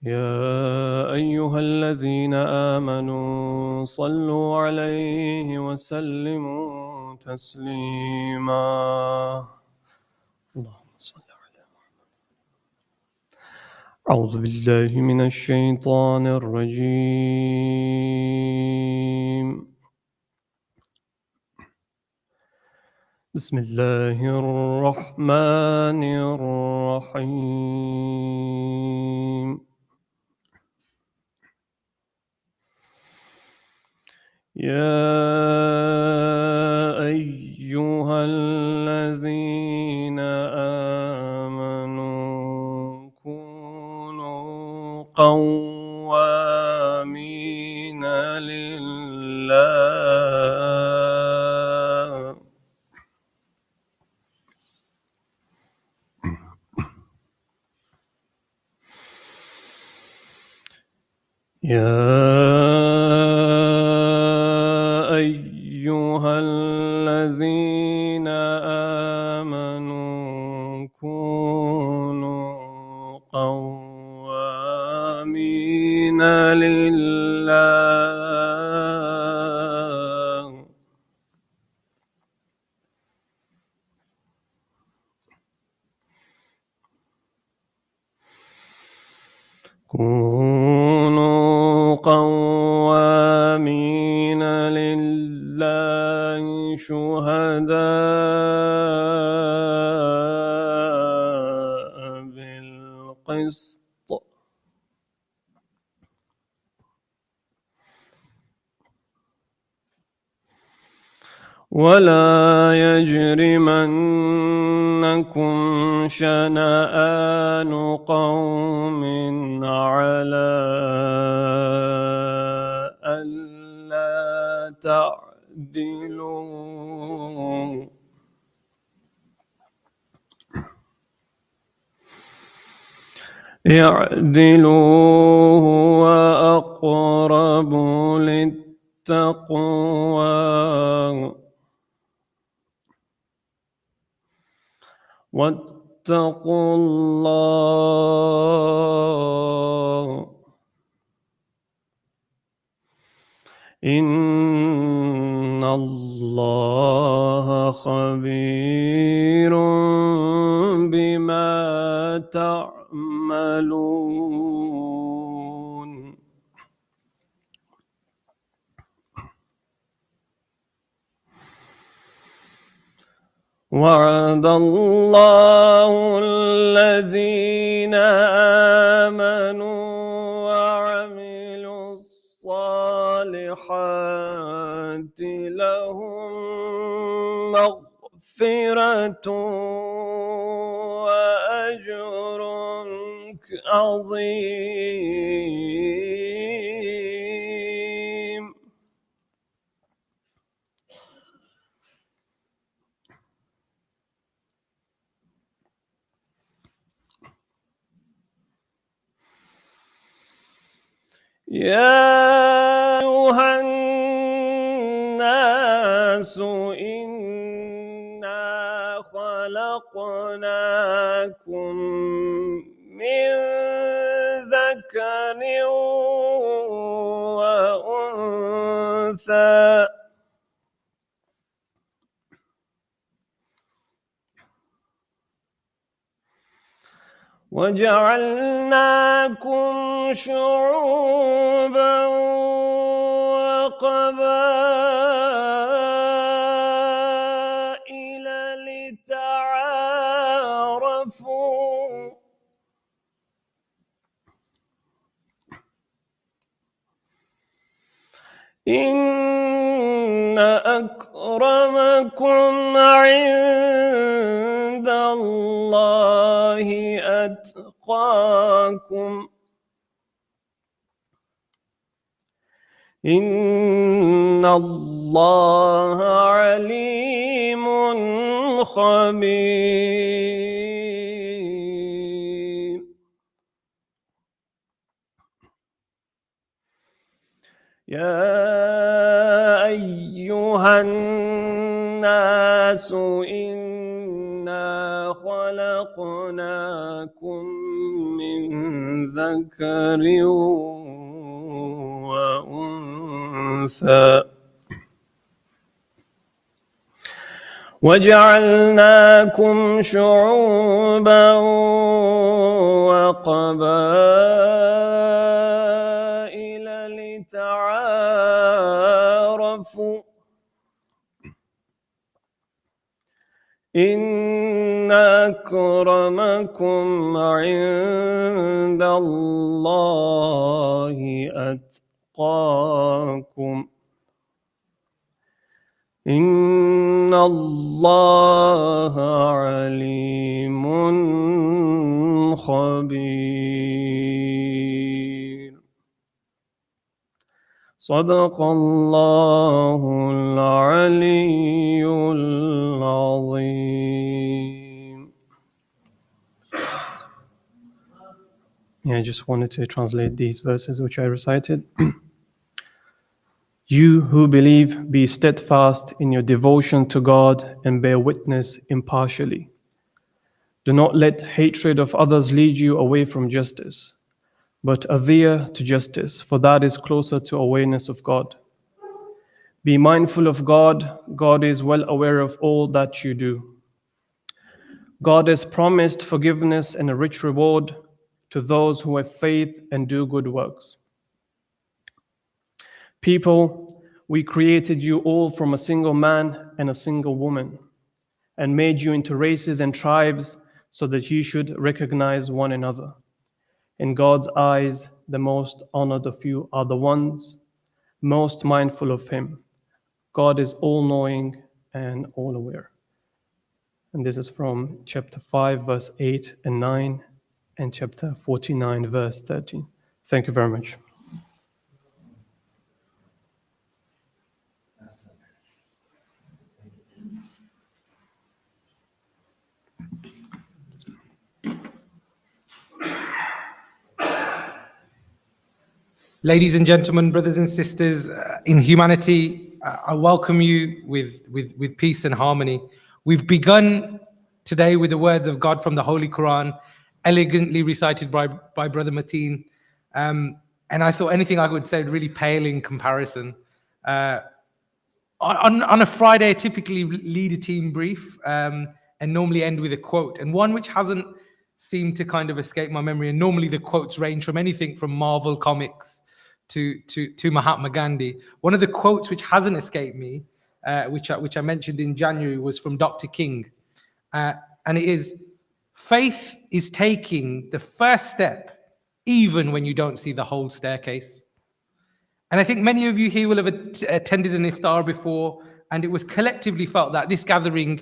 يا أيها الذين آمنوا صلوا عليه وسلموا تسليما. اللهم صل على محمد. أعوذ بالله من الشيطان الرجيم. بسم الله الرحمن الرحيم. يا أيها الذين آمنوا كونوا قوامين لله أيها الذين آمنوا كونوا قوامين لله شهداء بالقسط ولا يجرمنكم شنآن قوم على ألا تعدلوا اعدلوا هو أقرب للتقوى واتقوا الله إن الله خبير بما تعملون. وعد الله الذين آمنوا وعملوا الصالحات لهم مغفرة وأجر عظيم. يا أيها الناس إنا خلقناكم من ذكر وأنثى وجعلناكم شعوبا وقبائل لتعارفوا إن أكرمكم عند الله أتقاكم إن الله عليم خبير. يا أيها الناس إنا خلقناكم من ذكر وأنثى وجعلناكم شعوبا وقبائل لتعارفوا إن أكرمكم عند الله أتقاكم إن الله عليم خبير. صدق الله العلي العظيم. I just wanted to translate these verses which I recited. You who believe, be steadfast in your devotion to God and bear witness impartially. Do not let hatred of others lead you away from justice, but adhere to justice, for that is closer to awareness of God. Be mindful of God. God is well aware of all that you do. God has promised forgiveness and a rich reward to those who have faith and do good works. People, we created you all from a single man and a single woman, and made you into races and tribes so that you should recognize one another. In God's eyes, the most honored of you are the ones most mindful of Him. God is all-knowing and all-aware. And this is from chapter 5, verse 8 and 9, and chapter 49, verse 13. Thank you very much. Ladies and gentlemen, brothers and sisters in humanity, I welcome you with peace and harmony. We've begun today with the words of God from the Holy Quran, elegantly recited by Brother Mateen. And I thought anything I would say would really pale in comparison. On a Friday, I typically lead a team brief and normally end with a quote. And one which hasn't seemed to kind of escape my memory. And normally the quotes range from anything from Marvel Comics to Mahatma Gandhi. One of the quotes which hasn't escaped me, which I mentioned in January, was from Dr. King. And it is, faith is taking the first step even when you don't see the whole staircase. And I think many of you here will have attended an iftar before, and it was collectively felt that this gathering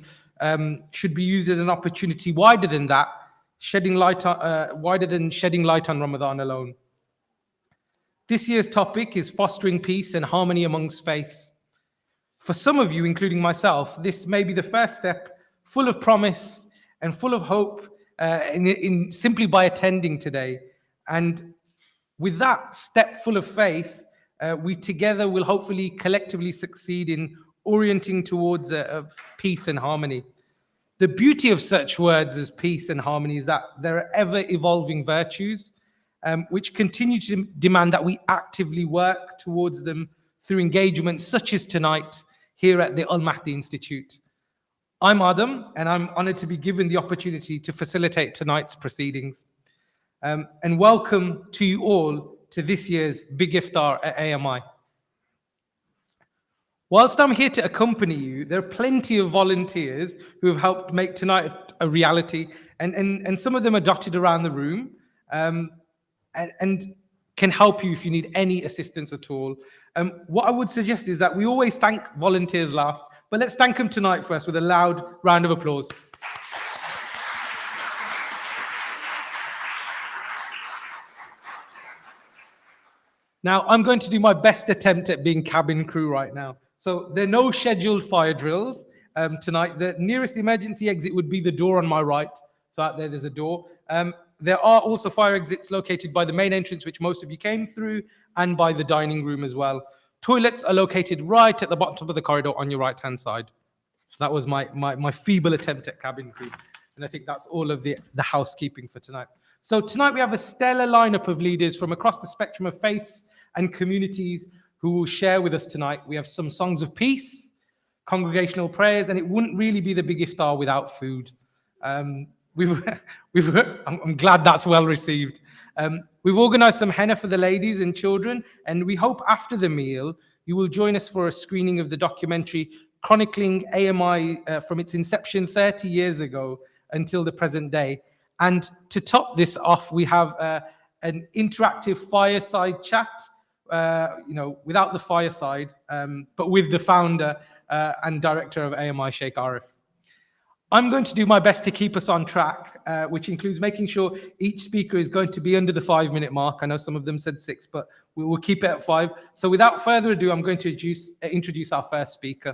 should be used as an opportunity wider than that, wider than shedding light on Ramadan alone. This year's topic is fostering peace and harmony amongst faiths. For some of you, including myself, this may be the first step, full of promise and full of hope, in simply by attending today. And with that step full of faith, we together will hopefully collectively succeed in orienting towards peace and harmony. The beauty of such words as peace and harmony is that there are ever-evolving virtues which continue to demand that we actively work towards them through engagements such as tonight here at the Al-Mahdi Institute. I'm Adam, and I'm honored to be given the opportunity to facilitate tonight's proceedings. And welcome to you all to this year's Big Iftar at AMI. Whilst I'm here to accompany you, there are plenty of volunteers who have helped make tonight a reality, and some of them are dotted around the room and can help you if you need any assistance at all. What I would suggest is that we always thank volunteers last, but let's thank them tonight first with a loud round of applause. Now, I'm going to do my best attempt at being cabin crew right now. So there are no scheduled fire drills tonight. The nearest emergency exit would be the door on my right. So out there's a door. There are also fire exits located by the main entrance, which most of you came through, and by the dining room as well. Toilets are located right at the bottom of the corridor on your right-hand side. So that was my feeble attempt at cabin crew. And I think that's all of the housekeeping for tonight. So tonight we have a stellar lineup of leaders from across the spectrum of faiths and communities who will share with us tonight. We have some songs of peace, congregational prayers, and it wouldn't really be the big iftar without food. I'm glad that's well received. We've organized some henna for the ladies and children, and we hope after the meal you will join us for a screening of the documentary chronicling AMI from its inception 30 years ago until the present day. And to top this off, we have an interactive fireside chat, without the fireside, but with the founder and director of AMI, Sheikh Arif. I'm going to do my best to keep us on track, which includes making sure each speaker is going to be under the 5-minute mark. I know some of them said 6, but we will keep it at 5. So without further ado, I'm going to introduce our first speaker.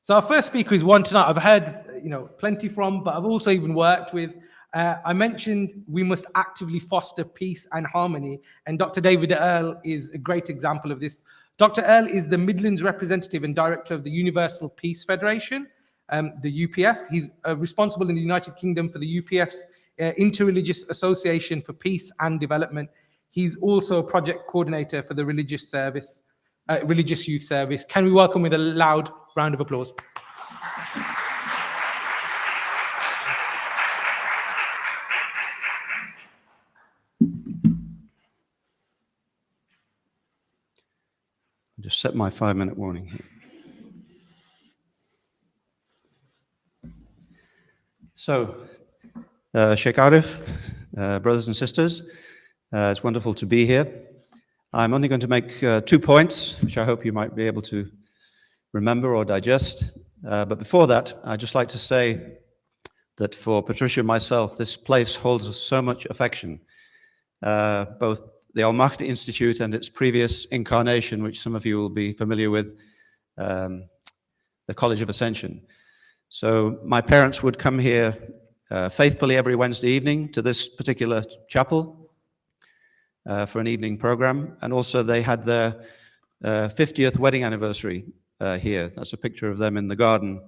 So our first speaker is one tonight I've heard plenty from, but I've also even worked with. I mentioned we must actively foster peace and harmony, and Dr. David Earl is a great example of this. Dr. Earl is the Midlands representative and director of the Universal Peace Federation, the UPF. He's responsible in the United Kingdom for the UPF's Interreligious Association for Peace and Development. He's also a project coordinator for the Religious Youth Service. Can we welcome with a loud round of applause? I'll just set my 5-minute warning here. So, Sheikh Arif, brothers and sisters, it's wonderful to be here. I'm only going to make 2 points, which I hope you might be able to remember or digest. But before that, I'd just like to say that for Patricia and myself, this place holds so much affection. Both the Al-Mahdi Institute and its previous incarnation, which some of you will be familiar with, the College of Ascension. So my parents would come here faithfully every Wednesday evening to this particular chapel for an evening program. And also they had their 50th wedding anniversary here. That's a picture of them in the garden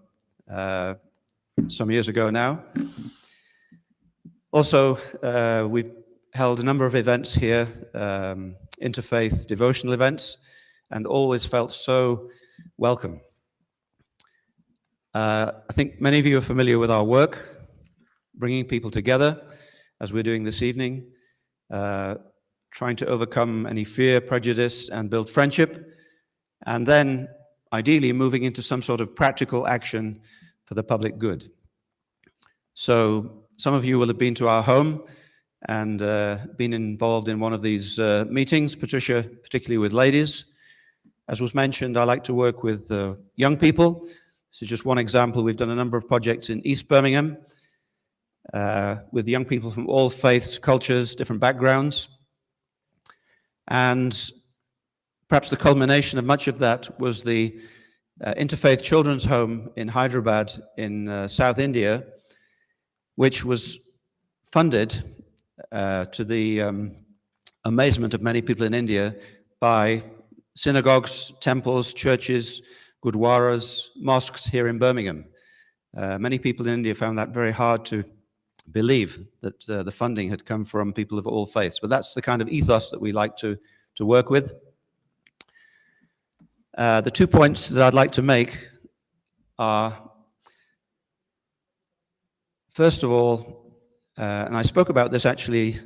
some years ago now. Also, we've held a number of events here, interfaith devotional events, and always felt so welcome. I think many of you are familiar with our work, bringing people together, as we're doing this evening, trying to overcome any fear, prejudice, and build friendship, and then ideally moving into some sort of practical action for the public good. So some of you will have been to our home and been involved in one of these meetings, Patricia, particularly with ladies. As was mentioned, I like to work with young people. This is just one example. We've done a number of projects in East Birmingham with young people from all faiths, cultures, different backgrounds. And perhaps the culmination of much of that was the Interfaith Children's Home in Hyderabad in South India, which was funded to the amazement of many people in India by synagogues, temples, churches, gurdwaras, mosques here in Birmingham. Many people in India found that very hard to believe that the funding had come from people of all faiths. But that's the kind of ethos that we like to work with. The 2 points that I'd like to make are, first of all, and I spoke about this actually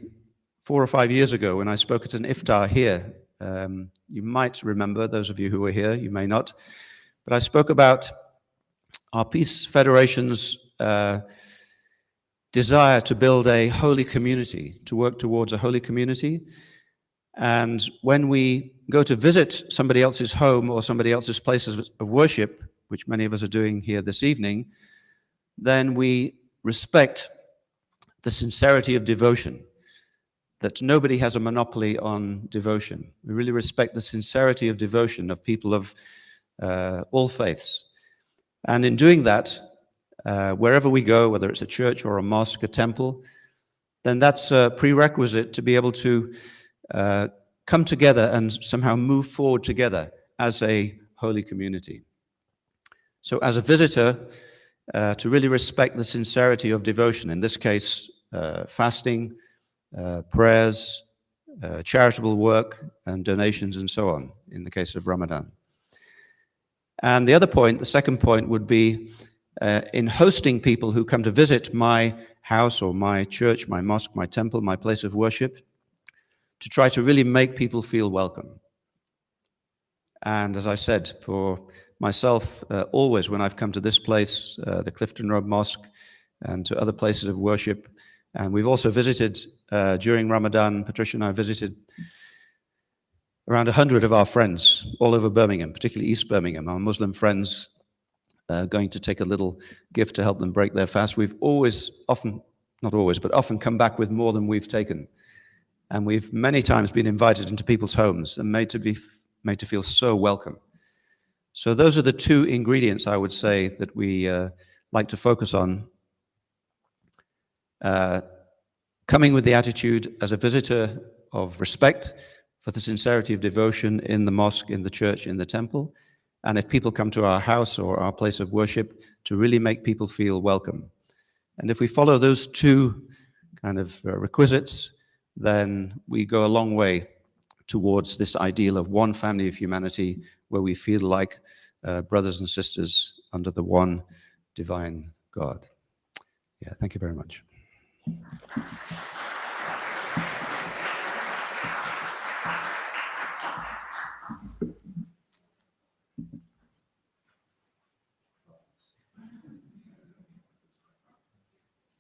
4 or 5 years ago when I spoke at an Iftar here. You might remember, those of you who were here, you may not. But I spoke about our Peace Federation's desire to build a holy community, to work towards a holy community. And when we go to visit somebody else's home or somebody else's places of worship, which many of us are doing here this evening, then we respect the sincerity of devotion, that nobody has a monopoly on devotion. We really respect the sincerity of devotion of people of all faiths. And in doing that, wherever we go, whether it's a church or a mosque, a temple, then that's a prerequisite to be able to come together and somehow move forward together as a holy community. So as a visitor, to really respect the sincerity of devotion, in this case, fasting, prayers, charitable work, and donations, and so on, in the case of Ramadan. And the other point, the second point, would be in hosting people who come to visit my house or my church, my mosque, my temple, my place of worship, to try to really make people feel welcome. And as I said, for myself, always when I've come to this place, the Clifton Road Mosque, and to other places of worship, and we've also visited during Ramadan, Patricia and I visited around 100 of our friends all over Birmingham, particularly East Birmingham, our Muslim friends, going to take a little gift to help them break their fast. We've always, often, not always, but often come back with more than we've taken. And we've many times been invited into people's homes and made to feel so welcome. So those are the two ingredients, I would say, that we like to focus on. Coming with the attitude as a visitor of respect for the sincerity of devotion in the mosque, in the church, in the temple. And if people come to our house or our place of worship, to really make people feel welcome. And if we follow those two kind of requisites, then we go a long way towards this ideal of one family of humanity where we feel like brothers and sisters under the one divine God. Yeah, thank you very much.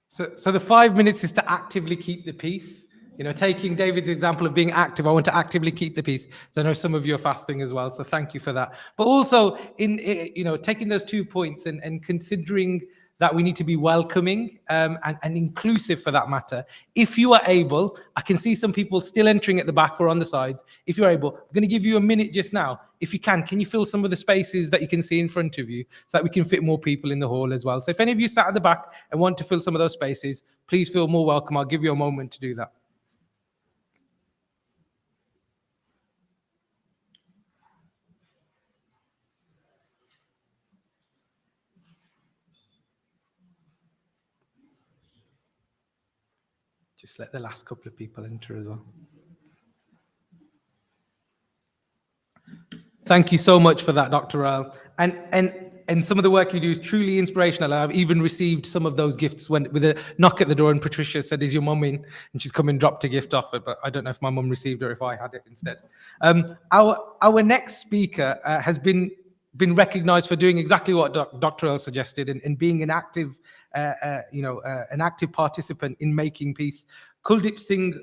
So the 5 minutes is to actively keep the peace. You know, taking David's example of being active, I want to actively keep the peace. So I know some of you are fasting as well, so thank you for that. But also, taking those 2 points and considering that we need to be welcoming and inclusive for that matter. If you are able, I can see some people still entering at the back or on the sides. If you're able, I'm going to give you a minute just now. If you can you fill some of the spaces that you can see in front of you so that we can fit more people in the hall as well? So if any of you sat at the back and want to fill some of those spaces, please feel more welcome. I'll give you a moment to do that. Just let the last couple of people enter as well. Thank you so much for that, Dr. Earl. And some of the work you do is truly inspirational. I've even received some of those gifts with a knock at the door, and Patricia said, "Is your mum in?" And she's come and dropped a gift off it, but I don't know if my mum received it or if I had it instead. Our next speaker has been recognized for doing exactly what Dr. Earl suggested and being an active participant in making peace. Kip Singh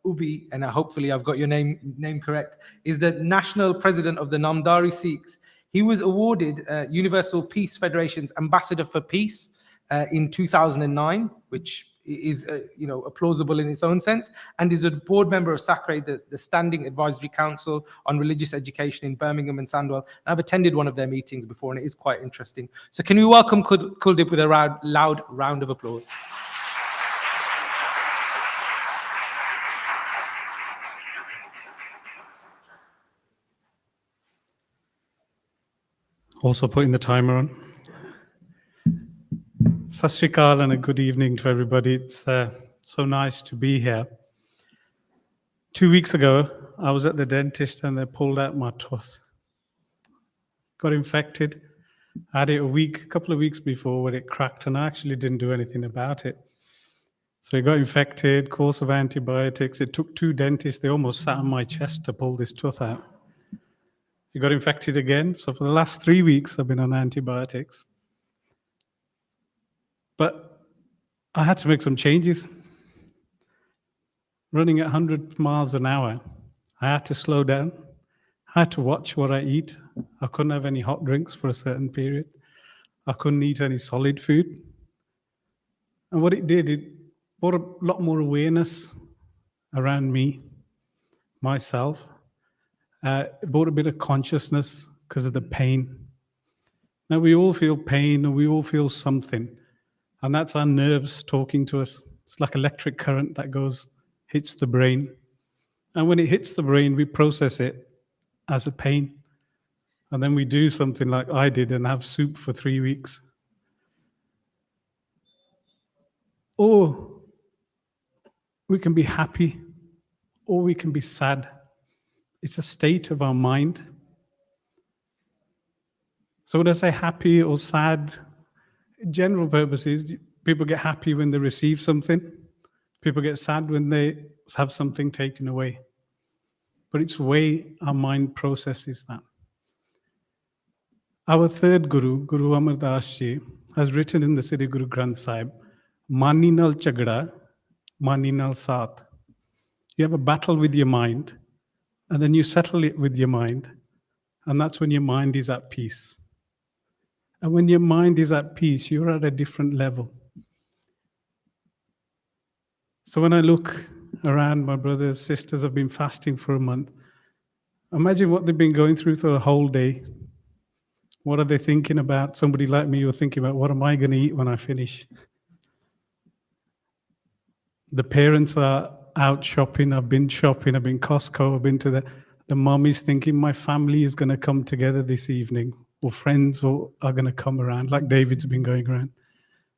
Ubi, and hopefully I've got your name correct, is the national president of the Namdari Sikhs. He was awarded Universal Peace Federation's Ambassador for Peace in 2009, which is plausible in its own sense, and is a board member of SACRE, the Standing Advisory Council on Religious Education in Birmingham and Sandwell. And I've attended one of their meetings before, and it is quite interesting. So can we welcome Kuldip with a loud round of applause? Also putting the timer on. Sat Sri Akal and a good evening to everybody. It's so nice to be here. 2 weeks ago, I was at the dentist and they pulled out my tooth. Got infected. I had it a couple of weeks before when it cracked, and I actually didn't do anything about it. So it got infected, course of antibiotics. It took 2 dentists. They almost sat on my chest to pull this tooth out. It got infected again. So for the last 3 weeks, I've been on antibiotics. But I had to make some changes. Running at 100 miles an hour, I had to slow down. I had to watch what I eat. I couldn't have any hot drinks for a certain period. I couldn't eat any solid food. And what it did, it brought a lot more awareness around me, myself. It brought a bit of consciousness because of the pain. Now, we all feel pain and we all feel something. And that's our nerves talking to us. It's like electric current that hits the brain. And when it hits the brain, we process it as a pain. And then we do something like I did and have soup for 3 weeks. Or We can be happy or we can be sad. It's a state of our mind. So when I say happy or sad, general purposes, people get happy when they receive something. People get sad when they have something taken away. But it's the way our mind processes that. Our third Guru, Guru Amar Das Ji, has written in the Sri Guru Granth Sahib, Mani nal chagda, mani nal saath. You have a battle with your mind, and then you settle it with your mind, and that's when your mind is at peace. And when your mind is at peace, you're at a different level. So when I look around, my brothers, sisters have been fasting for a month. Imagine what they've been going through for a whole day. What are they thinking about? Somebody like me, you're thinking about, what am I going to eat when I finish? The parents are out shopping. I've been shopping. I've been Costco. I've been to the mom is thinking, my family is going to come together this evening, or friends are going to come around, like David's been going around.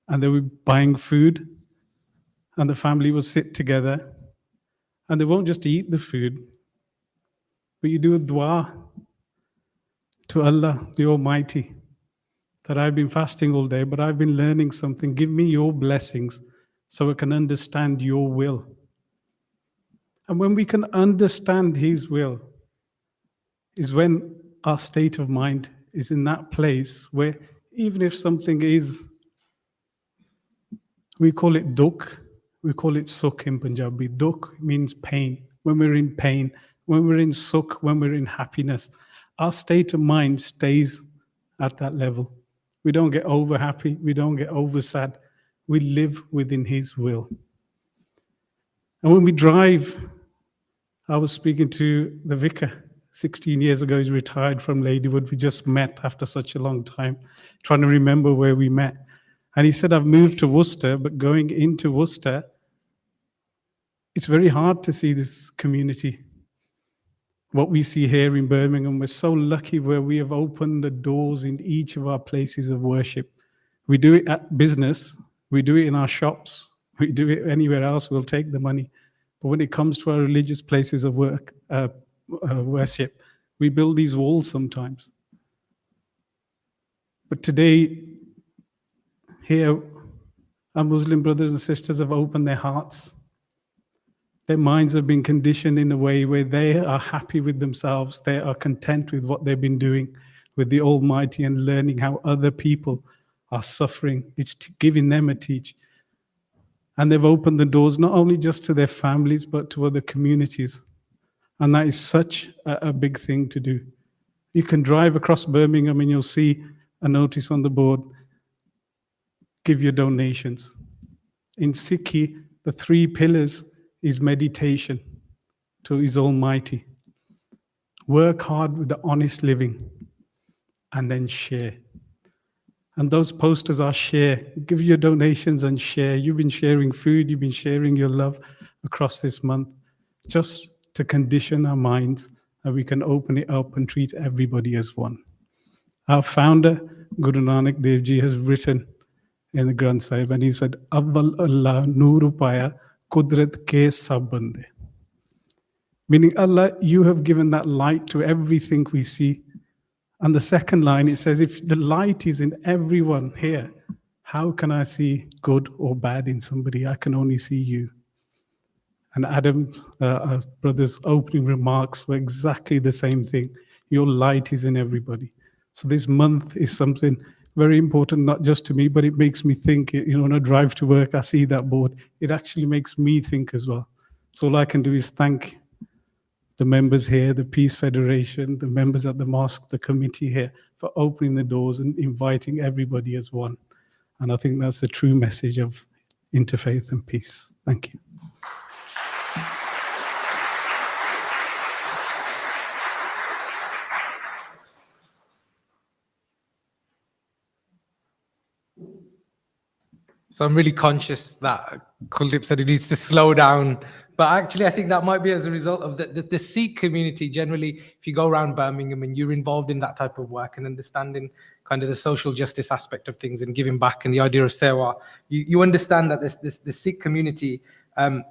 And they were buying food, and the family will sit together, and they won't just eat the food, but you do a dua to Allah, the Almighty, that I've been fasting all day, but I've been learning something. Give me your blessings so I can understand your will. And when we can understand His will, is when our state of mind is in that place where even if something is, we call it dukh, we call it sukh in Punjabi. Dukh means pain. When we're in pain, when we're in sukh, when we're in happiness, our state of mind stays at that level. We don't get over happy, we don't get over sad. We live within His will. And when we drive, I was speaking to the vicar 16 years ago. He's retired from Ladywood. We just met after such a long time, trying to remember where we met. And he said, I've moved to Worcester, but going into Worcester, it's very hard to see this community. What we see here in Birmingham, we're so lucky where we have opened the doors in each of our places of worship. We do it at business, we do it in our shops, we do it anywhere else, we'll take the money. But when it comes to our religious places of worship, we build these walls sometimes. But today, here, our Muslim brothers and sisters have opened their hearts. Their minds have been conditioned in a way where they are happy with themselves. They are content with what they've been doing with the Almighty and learning how other people are suffering. It's giving them a teach. And they've opened the doors not only just to their families, but to other communities. And that is such a big thing to do. You can drive across Birmingham and you'll see a notice on the board, give your donations. In Sikhi, the 3 pillars is meditation to His Almighty. Work hard with the honest living and then share. And those posters are share. Give your donations and share. You've been sharing food, you've been sharing your love across this month, just to condition our minds that we can open it up and treat everybody as one. Our founder, Guru Nanak Dev Ji, has written in the Granth Sahib, and he said, Awwal Allah Noor Paya Kudrat Ke Sab Bande. Meaning, Allah, you have given that light to everything we see. And the second line, it says, if the light is in everyone here, how can I see good or bad in somebody? I can only see you. And Adam's our brother's opening remarks were exactly the same thing. Your light is in everybody. So this month is something very important, not just to me, but it makes me think. When I drive to work, I see that board. It actually makes me think as well. So all I can do is thank the members here, the Peace Federation, the members at the mosque, the committee here, for opening the doors and inviting everybody as one. And I think that's the true message of interfaith and peace. Thank you. So I'm really conscious that Kuldeep said he needs to slow down. But actually, I think that might be as a result of the Sikh community. Generally, if you go around Birmingham and you're involved in that type of work and understanding kind of the social justice aspect of things and giving back and the idea of sewa, you understand that the Sikh community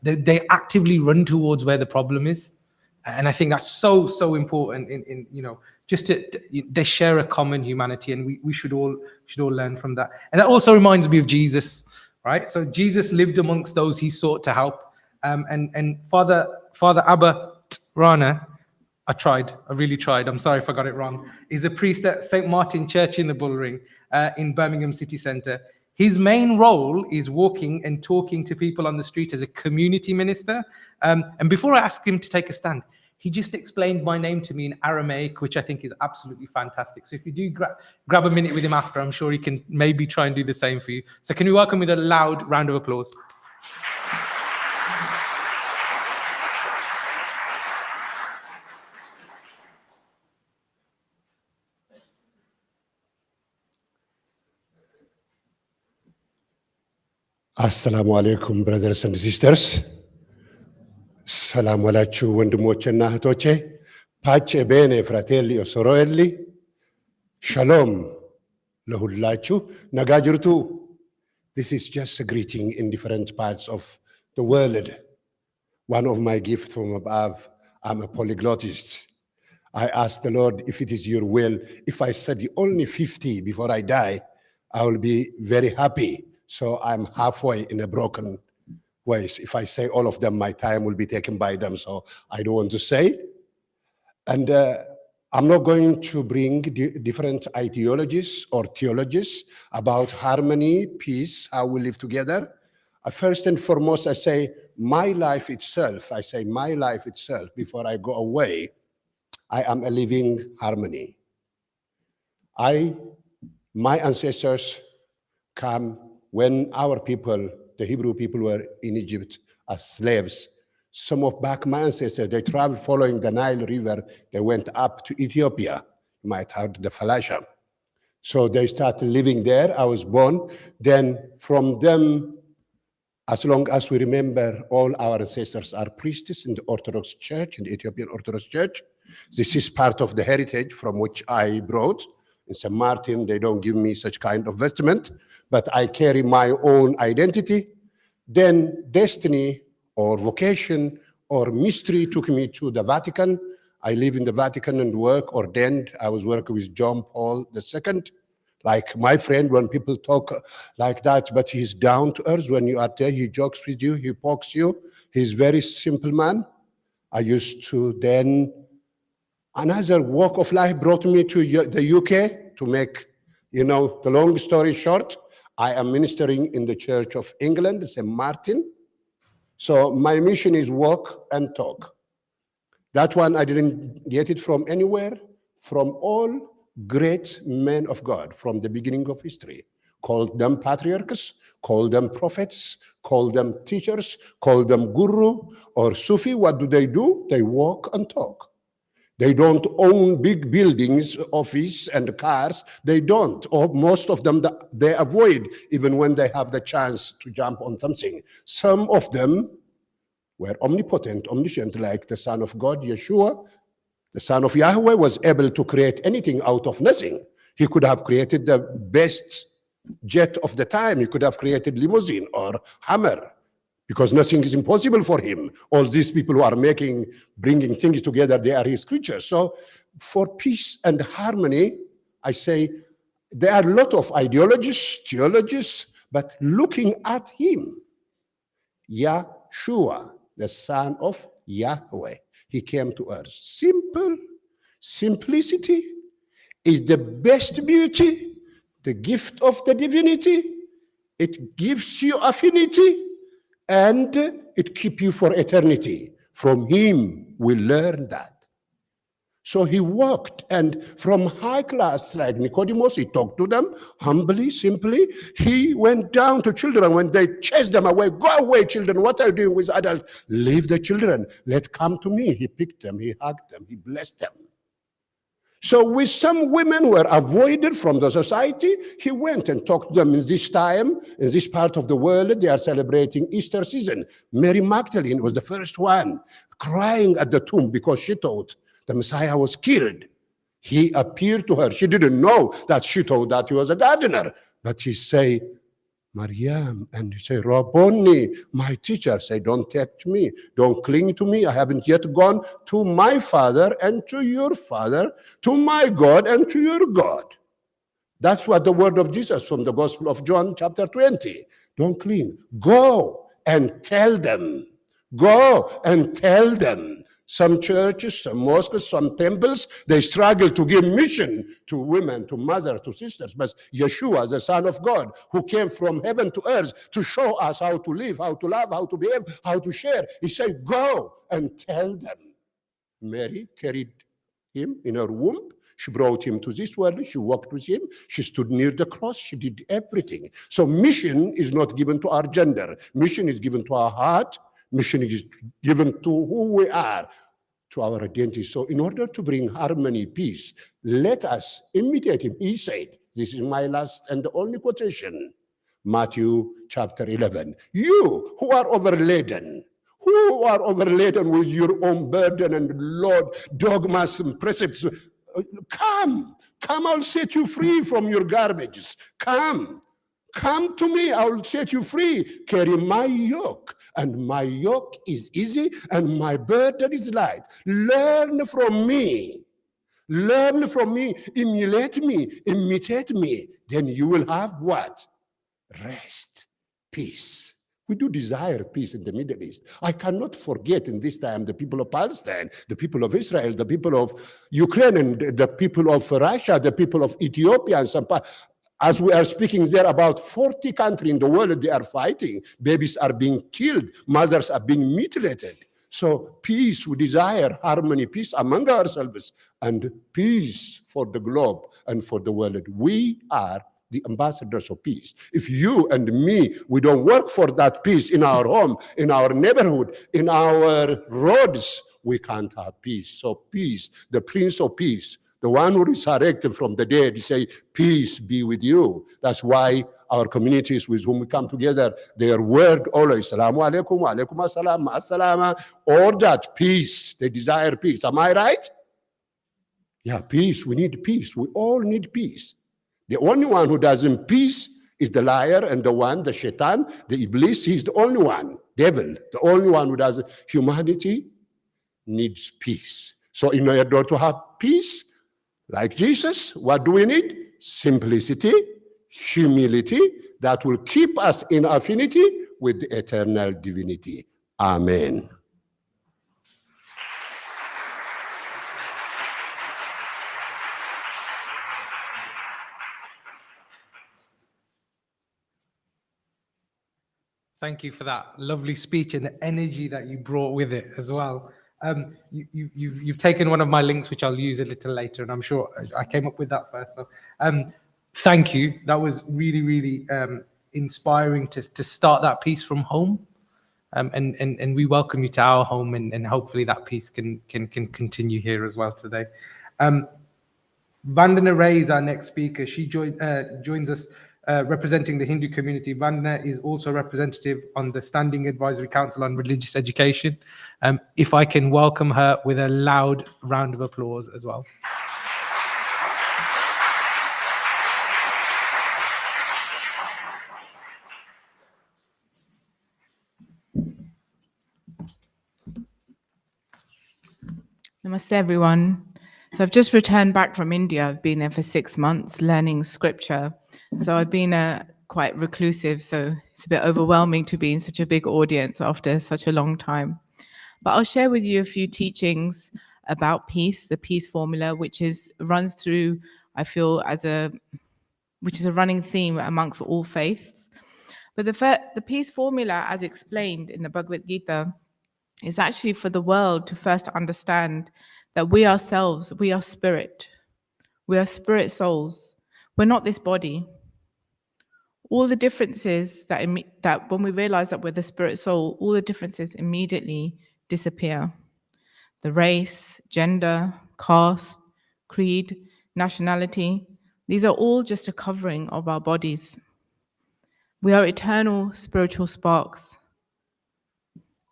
They actively run towards where the problem is. And I think that's so important in just they share a common humanity, and we should all learn from that. And that also reminds me of Jesus, right? So Jesus lived amongst those he sought to help. And Father Abba Rana, I really tried. I'm sorry if I got it wrong. He's a priest at St. Martin Church in the Bullring in Birmingham city centre. His main role is walking and talking to people on the street as a community minister. And before I asked him to take a stand, he just explained my name to me in Aramaic, which I think is absolutely fantastic. So if you do grab a minute with him after, I'm sure he can maybe try and do the same for you. So can we welcome with a loud round of applause? Assalamu alaikum, brothers and sisters. Salamu alaikum, ወንድሞቼና እህቶቼ. Pace bene, fratelli e sorelle. Shalom ለሁላችሁ. ነጋ ጅርቱ. This is just a greeting in different parts of the world. One of my gifts from above, I'm a polyglotist. I asked the Lord, if it is your will, if I study only 50 before I die, I will be very happy. So I'm halfway in a broken ways. If I say all of them, my time will be taken by them. So I don't want to say. And I'm not going to bring different ideologies or theologies about harmony, peace, how we live together. First and foremost, I say my life itself. I say my life itself before I go away. I am a living harmony. My ancestors come when our people, the Hebrew people, were in Egypt as slaves. Some of my ancestors, they traveled following the Nile River. They went up to Ethiopia. You might have heard the Falasha. So they started living there. I was born. Then from them, as long as we remember, all our ancestors are priests in the Orthodox Church, in the Ethiopian Orthodox Church. This is part of the heritage from which I brought. In St. Martin, they don't give me such kind of vestment, but I carry my own identity. Then destiny or vocation or mystery took me to the Vatican. I live in the Vatican and work ordained. I was working with John Paul II. Like my friend, when people talk like that, but he's down to earth. When you are there, he jokes with you, he pokes you. He's very simple man. I used to then, another walk of life brought me to the UK to make, the long story short. I am ministering in the Church of England, St. Martin. So my mission is walk and talk. That one, I didn't get it from anywhere, from all great men of God from the beginning of history. Call them patriarchs, call them prophets, call them teachers, call them guru or Sufi. What do? They walk and talk. They don't own big buildings, office and cars. They don't. Or most of them, they avoid even when they have the chance to jump on something. Some of them were omnipotent, omniscient, like the Son of God, Yeshua. The Son of Yahweh was able to create anything out of nothing. He could have created the best jet of the time. He could have created limousine or Hammer, because nothing is impossible for him. All these people who are bringing things together, they are his creatures. So for peace and harmony, I say there are a lot of ideologies, theologies, but looking at him, Yeshua, the Son of Yahweh, he came to earth. Simplicity is the best beauty, the gift of the divinity. It gives you affinity, and it keeps you for eternity. From him, we learn that. So he walked, and from high class like Nicodemus, he talked to them humbly, simply. He went down to children when they chased them away. Go away, children. What are you doing with adults? Leave the children. Let come to me. He picked them. He hugged them. He blessed them. So with some women who were avoided from the society, he went and talked to them. In this time, in this part of the world, they are celebrating Easter season. Mary Magdalene was the first one crying at the tomb because she thought the Messiah was killed. He appeared to her. She didn't know that she thought that he was a gardener. But he said, Maryam, and you say, Rabboni, my teacher. Say, don't touch me, don't cling to me. I haven't yet gone to my father and to your father, to my God and to your God. That's what the word of Jesus from the Gospel of John chapter 20. Don't cling. Go and tell them. Go and tell them. Some churches, some mosques, some temples, they struggle to give mission to women, to mothers, to sisters. But Yeshua, the Son of God, who came from heaven to earth to show us how to live, how to love, how to behave, how to share, he said, go and tell them. Mary carried him in her womb. She brought him to this world. She walked with him. She stood near the cross. She did everything. So mission is not given to our gender. Mission is given to our heart. Mission is given to who we are, to our identity. So in order to bring harmony, peace, let us imitate him. He said, this is my last and the only quotation, Matthew chapter 11. You who are overladen, with your own burden and load, dogmas and precepts, come, I'll set you free from your garbages. Come to me, I'll set you free. Carry my yoke, and my yoke is easy, and my burden is light. Learn from me. Emulate me, imitate me. Then you will have what? Rest, peace. We do desire peace in the Middle East. I cannot forget in this time the people of Palestine, the people of Israel, the people of Ukraine, and the people of Russia, the people of Ethiopia, and some part. As we are speaking there, about 40 countries in the world, they are fighting. Babies are being killed. Mothers are being mutilated. So peace, we desire harmony, peace among ourselves, and peace for the globe and for the world. We are the ambassadors of peace. If you and me, we don't work for that peace in our home, in our neighborhood, in our roads, we can't have peace. So peace, the Prince of Peace, the one who resurrected from the dead, he say, peace be with you. That's why our communities with whom we come together, their word always, Assalamu alaikum, wa alaikum assalam, assalama, all that, peace. They desire peace. Am I right? Yeah, peace. We need peace. We all need peace. The only one who doesn't peace is the liar and the shaitan, the iblis. He's the only one, devil, the only one who doesn't. Humanity needs peace. So in order to have peace, like Jesus, what do we need? Simplicity, humility, that will keep us in affinity with the eternal divinity. Amen. Thank you for that lovely speech and the energy that you brought with it as well. You've taken one of my links, which I'll use a little later, and I'm sure I came up with that first. So thank you. That was really, really inspiring to start that piece from home. And we welcome you to our home, and hopefully that piece can continue here as well today. Vandan Ray is our next speaker. She joins us representing the Hindu community. Vandana is also representative on the Standing Advisory Council on Religious Education. If I can welcome her with a loud round of applause as well. Namaste, everyone. So I've just returned back from India. I've been there for 6 months learning scripture. So I've been quite reclusive. So it's a bit overwhelming to be in such a big audience after such a long time. But I'll share with you a few teachings about peace, the peace formula, which runs through, I feel, which is a running theme amongst all faiths. But the peace formula, as explained in the Bhagavad Gita, is actually for the world to first understand that we ourselves, we are spirit. We are spirit souls. We're not this body. All the differences that when we realize that we're the spirit soul, all the differences immediately disappear. The race, gender, caste, creed, nationality, these are all just a covering of our bodies. We are eternal spiritual sparks.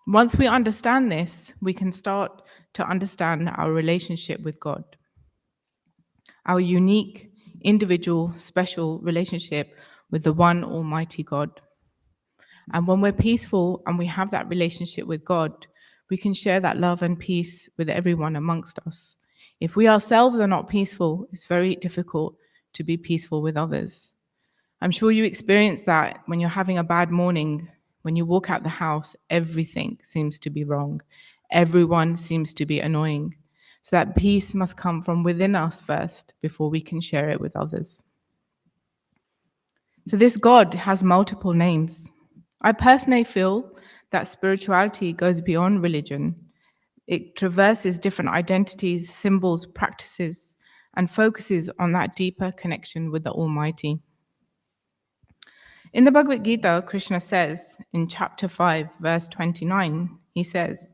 Once we understand this, we can start to understand our relationship with God. Our unique, individual, special relationship with the one Almighty God. And when we're peaceful and we have that relationship with God, we can share that love and peace with everyone amongst us. If we ourselves are not peaceful, it's very difficult to be peaceful with others. I'm sure you experience that when you're having a bad morning. When you walk out the house, everything seems to be wrong. Everyone seems to be annoying. So that peace must come from within us first before we can share it with others. So this God has multiple names. I personally feel that spirituality goes beyond religion. It traverses different identities, symbols, practices, and focuses on that deeper connection with the Almighty. In the Bhagavad Gita, Krishna says in chapter 5, verse 29, he says,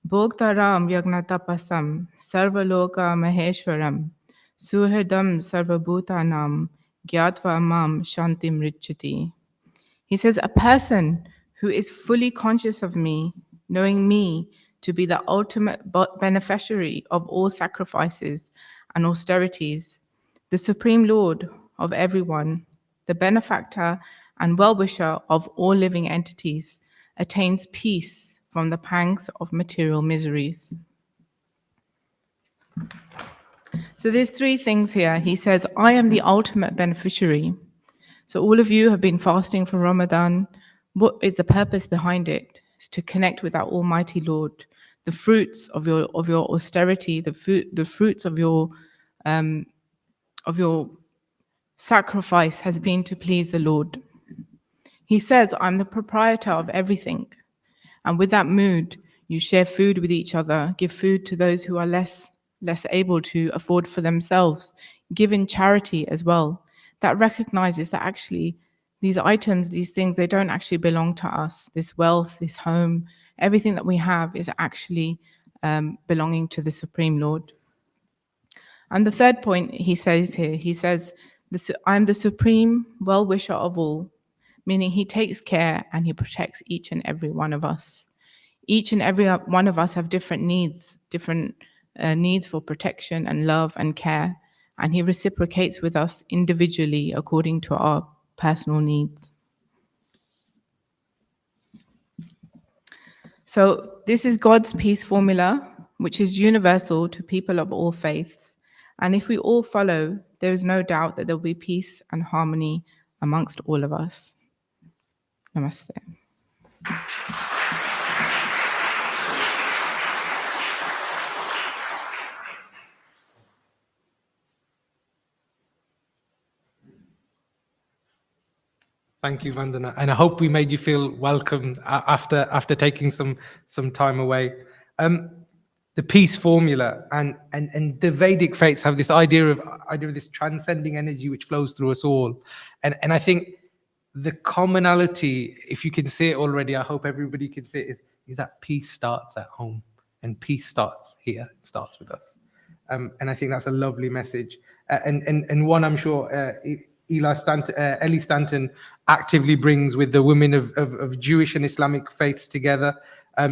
Bhogtaram yagnatapasam sarvaloka maheshwaram suhridam sarvabhutanam gyatva mam shantim richati. He says, a person who is fully conscious of me, knowing me to be the ultimate beneficiary of all sacrifices and austerities, the Supreme Lord of everyone, the benefactor and well-wisher of all living entities, attains peace from the pangs of material miseries. So there's three things here. He says, I am the ultimate beneficiary. So all of you have been fasting for Ramadan. What is the purpose behind it? It's to connect with our Almighty Lord. The fruits of your austerity, the fruits of your sacrifice has been to please the Lord. He says, I'm the proprietor of everything. And with that mood, you share food with each other, give food to those who are less able to afford for themselves, give in charity as well. That recognizes that actually these items, these things, they don't actually belong to us. This wealth, this home, everything that we have is actually belonging to the Supreme Lord. And the third point he says here, he says, I'm the supreme well-wisher of all, meaning he takes care and he protects each and every one of us. Each and every one of us have different needs for protection and love and care, and he reciprocates with us individually according to our personal needs. So this is God's peace formula, which is universal to people of all faiths. And if we all follow, there is no doubt that there will be peace and harmony amongst all of us. Namaste. Thank you, Vandana, and I hope we made you feel welcome after taking some time away. The peace formula and the Vedic faiths have this idea of this transcending energy which flows through us all, and I think the commonality, if you can see it already, I hope everybody can see it, is that peace starts at home, and peace starts here, it starts with us, and I think that's a lovely message, and one I'm sure Ellie Stanton actively brings with the women of Jewish and Islamic faiths together.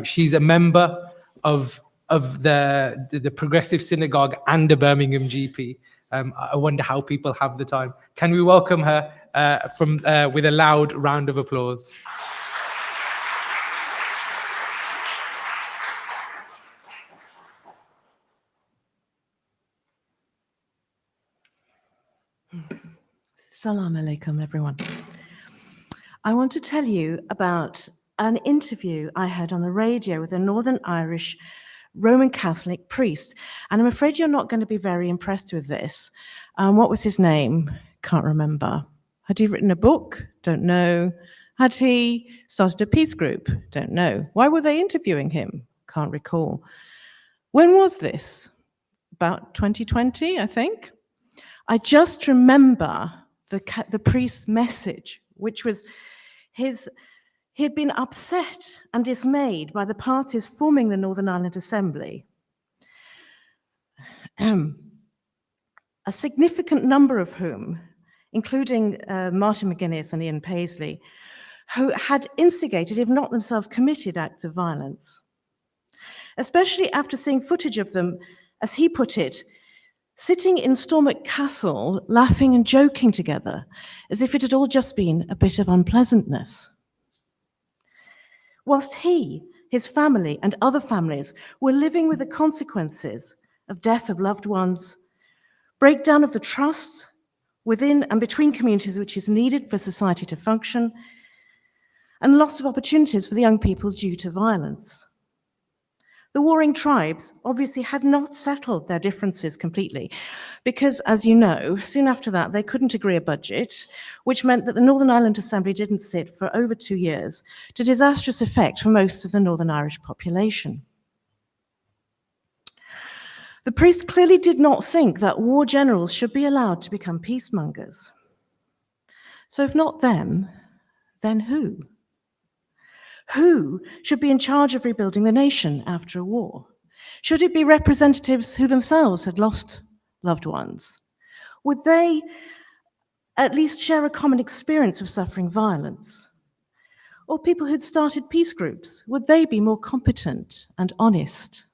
She's a member of the Progressive Synagogue and the Birmingham GP. I wonder how people have the time. Can we welcome her with a loud round of applause? Salam alaikum, everyone. I want to tell you about an interview I had on the radio with a Northern Irish Roman Catholic priest. And I'm afraid you're not going to be very impressed with this. What was his name? Can't remember. Had he written a book? Don't know. Had he started a peace group? Don't know. Why were they interviewing him? Can't recall. When was this? About 2020, I think. I just remember the priest's message, which was he'd been upset and dismayed by the parties forming the Northern Ireland Assembly. A significant number of whom, including Martin McGuinness and Ian Paisley, who had instigated, if not themselves committed, acts of violence. Especially after seeing footage of them, as he put it, sitting in Stormwick Castle, laughing and joking together, as if it had all just been a bit of unpleasantness. Whilst he, his family, and other families were living with the consequences of death of loved ones, breakdown of the trust within and between communities which is needed for society to function, and loss of opportunities for the young people due to violence. The warring tribes obviously had not settled their differences completely because, as you know, soon after that, they couldn't agree a budget, which meant that the Northern Ireland Assembly didn't sit for over 2 years, to disastrous effect for most of the Northern Irish population. The priest clearly did not think that war generals should be allowed to become peacemongers. So if not them, then who? Who should be in charge of rebuilding the nation after a war? Should it be representatives who themselves had lost loved ones? Would they at least share a common experience of suffering violence? Or people who'd started peace groups, would they be more competent and honest?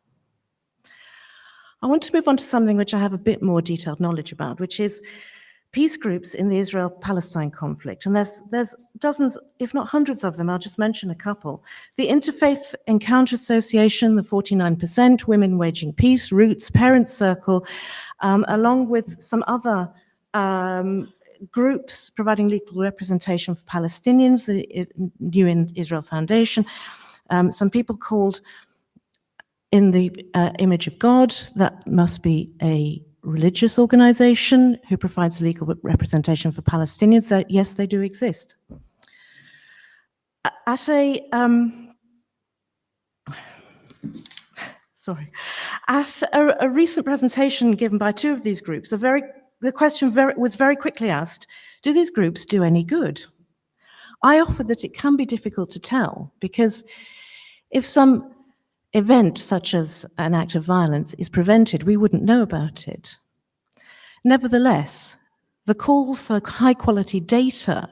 I want to move on to something which I have a bit more detailed knowledge about, which is peace groups in the Israel-Palestine conflict. And there's dozens, if not hundreds of them. I'll just mention a couple. The Interfaith Encounter Association, the 49%, Women Waging Peace, Roots, Parents Circle, along with some other groups providing legal representation for Palestinians, the New Israel Foundation, some people called In the Image of God, that must be a religious organization who provides legal representation for Palestinians. That, yes, they do exist. At a recent presentation given by two of these groups, the question was very quickly asked: do these groups do any good? I offered that it can be difficult to tell, because if some event such as an act of violence is prevented, we wouldn't know about it. Nevertheless, the call for high-quality data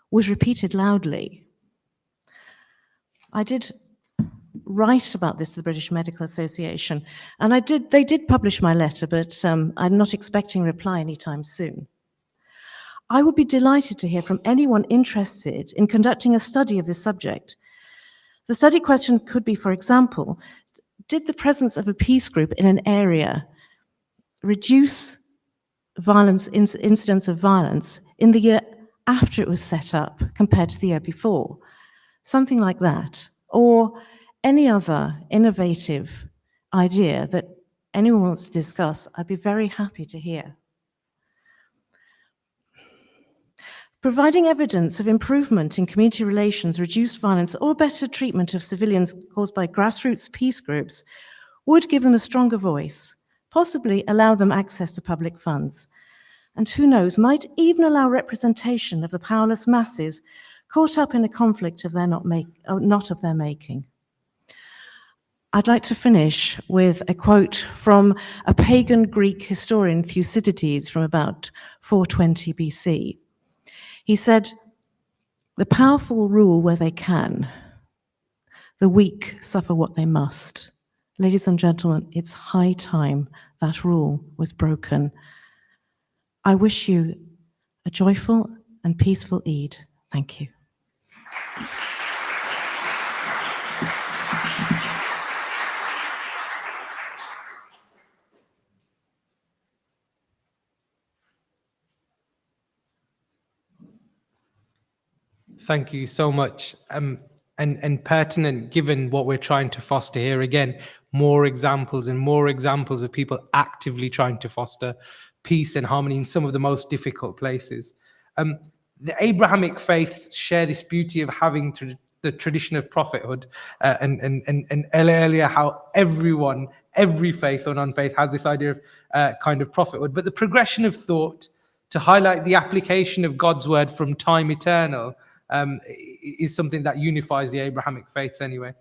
was repeated loudly. I did write about this to the British Medical Association, and they did publish my letter, but I'm not expecting a reply anytime soon. I would be delighted to hear from anyone interested in conducting a study of this subject. The study question could be, for example, did the presence of a peace group in an area reduce violence, incidents of violence in the year after it was set up compared to the year before? Something like that. Or any other innovative idea that anyone wants to discuss, I'd be very happy to hear. Providing evidence of improvement in community relations, reduced violence, or better treatment of civilians caused by grassroots peace groups would give them a stronger voice, possibly allow them access to public funds, and who knows, might even allow representation of the powerless masses caught up in a conflict of not of their making. I'd like to finish with a quote from a pagan Greek historian, Thucydides, from about 420 BC. He said, "The powerful rule where they can, the weak suffer what they must." Ladies and gentlemen, it's high time that rule was broken. I wish you a joyful and peaceful Eid. Thank you. Thank you so much. And pertinent, given what we're trying to foster here. Again, more examples and more examples of people actively trying to foster peace and harmony in some of the most difficult places. The Abrahamic faiths share this beauty of having the tradition of prophethood, and earlier how everyone, every faith or non-faith has this idea of kind of prophethood. But the progression of thought to highlight the application of God's word from time eternal is something that unifies the Abrahamic faiths anyway.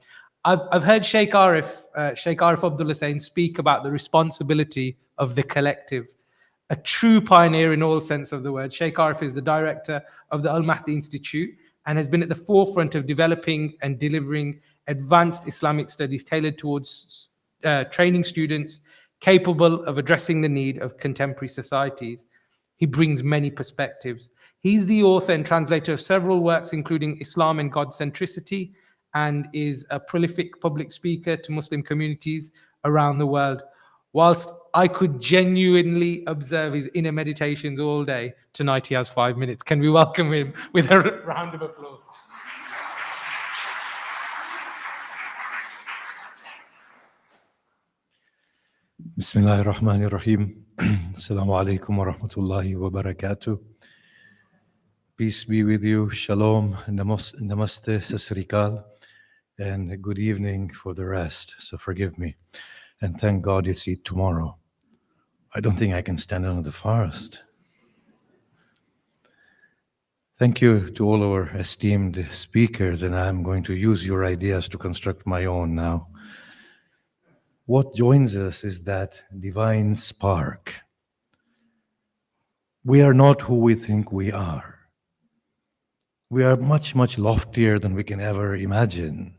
I've heard Sheikh Arif Abdullah Sain speak about the responsibility of the collective. A true pioneer in all sense of the word. Sheikh Arif is the director of the Al-Mahdi Institute and has been at the forefront of developing and delivering advanced Islamic studies tailored towards training students, capable of addressing the need of contemporary societies. He brings many perspectives. He's the author and translator of several works, including Islam and God Centricity, and is a prolific public speaker to Muslim communities around the world. Whilst I could genuinely observe his inner meditations all day, tonight he has 5 minutes. Can we welcome him with a round of applause? Bismillah ar-Rahman ar-Rahim. Assalamu alaikum wa rahmatullahi wa barakatuh. Peace be with you. Shalom, namaste, sasrikal, and good evening for the rest. So forgive me. And thank God it's Eid tomorrow. I don't think I can stand another fast. Thank you to all our esteemed speakers, and I'm going to use your ideas to construct my own now. What joins us is that divine spark. We are not who we think we are. We are much, much loftier than we can ever imagine.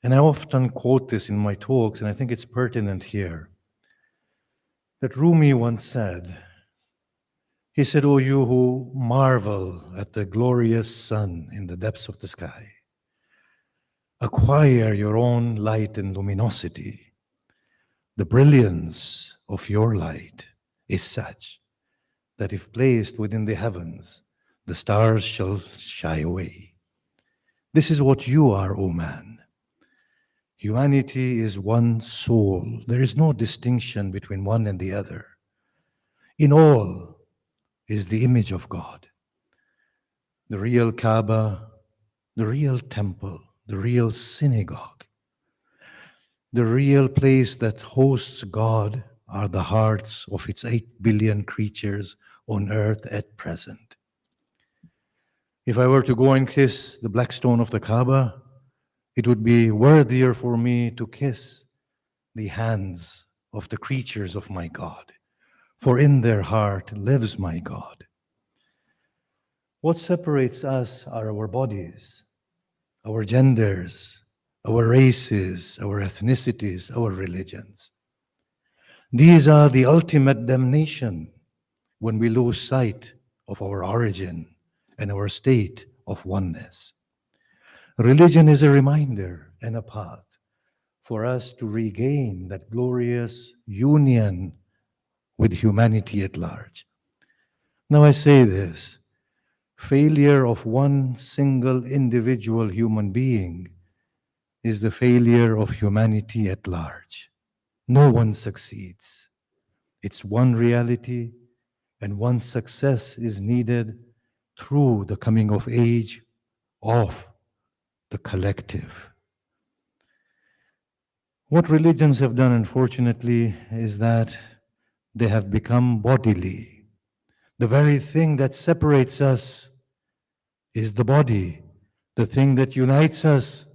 And I often quote this in my talks, and I think it's pertinent here, that Rumi once said, he said, "O you who marvel at the glorious sun in the depths of the sky, acquire your own light and luminosity. The brilliance of your light is such that if placed within the heavens, the stars shall shy away. This is what you are, O man. Humanity is one soul. There is no distinction between one and the other. In all is the image of God. The real Kaaba, the real temple, the real synagogue, the real place that hosts God are the hearts of its 8 billion creatures on earth at present. If I were to go and kiss the black stone of the Kaaba, it would be worthier for me to kiss the hands of the creatures of my God, for in their heart lives my God. What separates us are our bodies, our genders, our races, our ethnicities, our religions. These are the ultimate damnation when we lose sight of our origin and our state of oneness. Religion is a reminder and a path for us to regain that glorious union with humanity at large. Now I say this, failure of one single individual human being is the failure of humanity at large. No one succeeds. It's one reality, and one success is needed through the coming of age of the collective. What religions have done, unfortunately, is that they have become bodily. The very thing that separates us is the body. The thing that unites us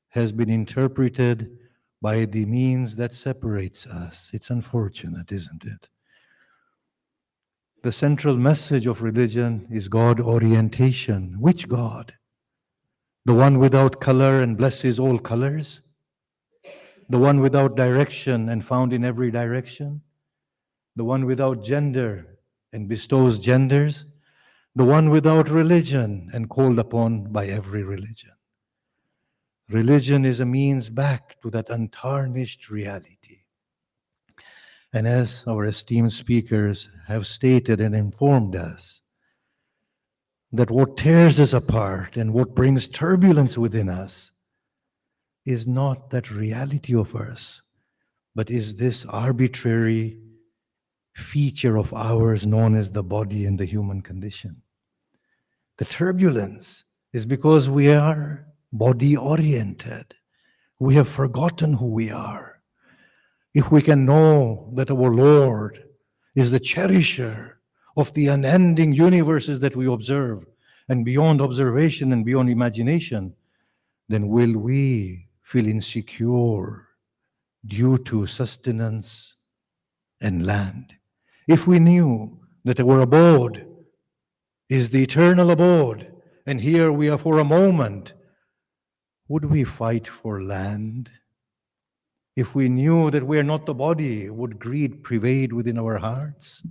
has been interpreted by the means that separates us. It's unfortunate, isn't it? The central message of religion is God orientation. Which God? The one without color and blesses all colors? The one without direction and found in every direction? The one without gender and bestows genders? The one without religion and called upon by every religion? Religion is a means back to that untarnished reality. And as our esteemed speakers have stated and informed us, that what tears us apart and what brings turbulence within us is not that reality of us, but is this arbitrary feature of ours known as the body and the human condition. The turbulence is because we are body-oriented. We have forgotten who we are. If we can know that our Lord is the cherisher of the unending universes that we observe, and beyond observation and beyond imagination, then will we feel insecure due to sustenance and land. If we knew that our abode is the eternal abode, and here we are for a moment, would we fight for land? If we knew that we are not the body, would greed pervade within our hearts?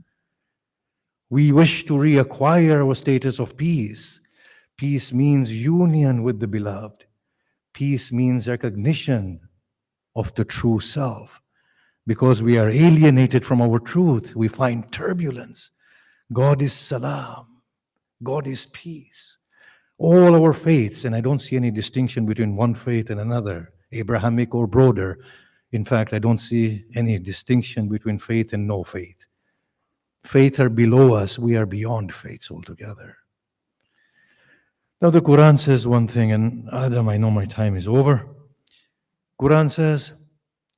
We wish to reacquire our status of peace. Peace means union with the beloved. Peace means recognition of the true self. Because we are alienated from our truth, we find turbulence. God is salam. God is peace. All our faiths, and I don't see any distinction between one faith and another, Abrahamic or broader. In fact, I don't see any distinction between faith and no faith. Faith are below us, we are beyond faiths altogether. Now the Quran says one thing, and Adam, I know my time is over. Quran says,